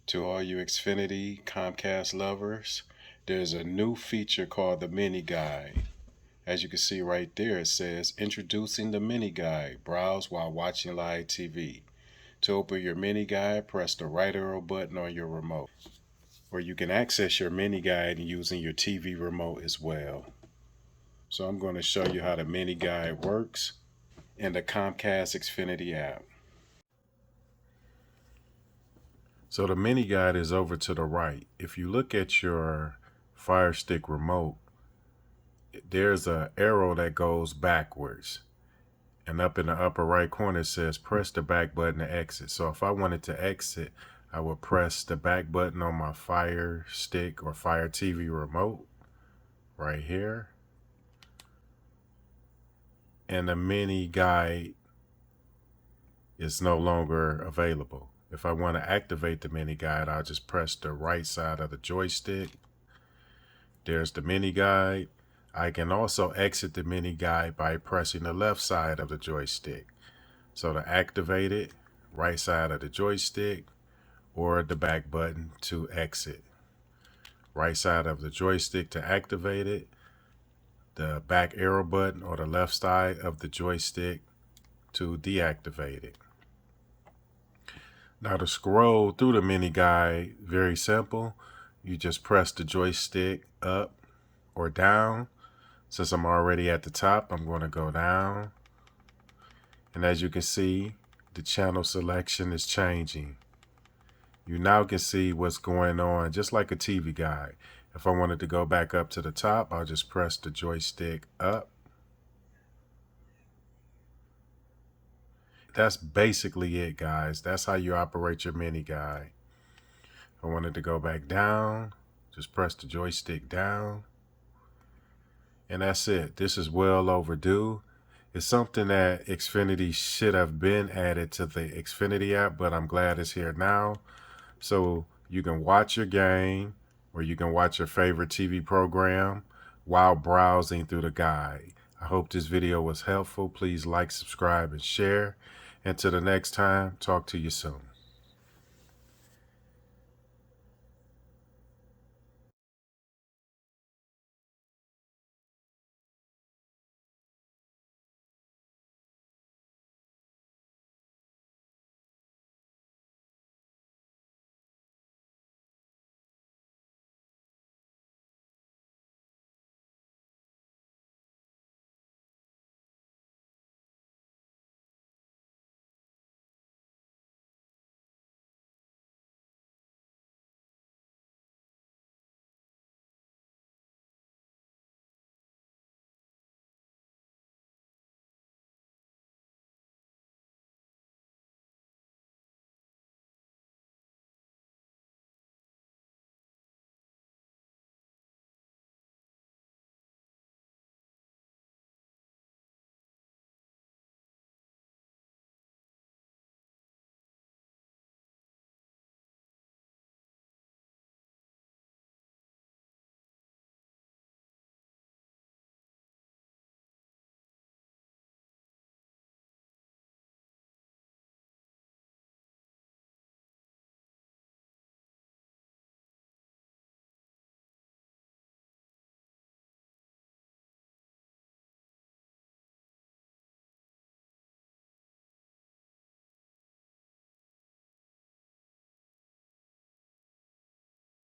To all you Xfinity Comcast lovers, there's a new feature called the Mini Guide. As you can see right there, it says introducing the Mini Guide. Browse while watching live TV. To open your Mini Guide, press the right arrow button on your remote. Or you can access your Mini Guide using your TV remote as well. So I'm going to show you how the Mini Guide works in the Comcast Xfinity app. So the Mini Guide is over to the right. If you look at your Firestick remote, there's an arrow that goes backwards. And up in the upper right corner it says press the back button to exit. So if I wanted to exit, I would press the back button on my Fire Stick or Fire TV remote right here. And the Mini Guide is no longer available. If I want to activate the Mini Guide, I'll just press the right side of the joystick. There's the Mini Guide. I can also exit the Mini Guide by pressing the left side of the joystick. So to activate it, right side of the joystick or the back button to exit. Right side of the joystick to activate it, the back arrow button or the left side of the joystick to deactivate it. Now to scroll through the Mini Guide, very simple. You just press the joystick up or down. Since I'm already at the top, I'm going to go down. And as you can see, the channel selection is changing. You now can see what's going on, just like a TV guide. If I wanted to go back up to the top, I'll just press the joystick up. That's basically it, guys. That's how you operate your Mini Guide. If I wanted to go back down, just press the joystick down. And that's it. This is well overdue. It's something that Xfinity should have been added to the Xfinity app, but I'm glad it's here now. So you can watch your game or you can watch your favorite TV program while browsing through the guide. I hope this video was helpful. Please like, subscribe, and share. Until the next time, talk to you soon.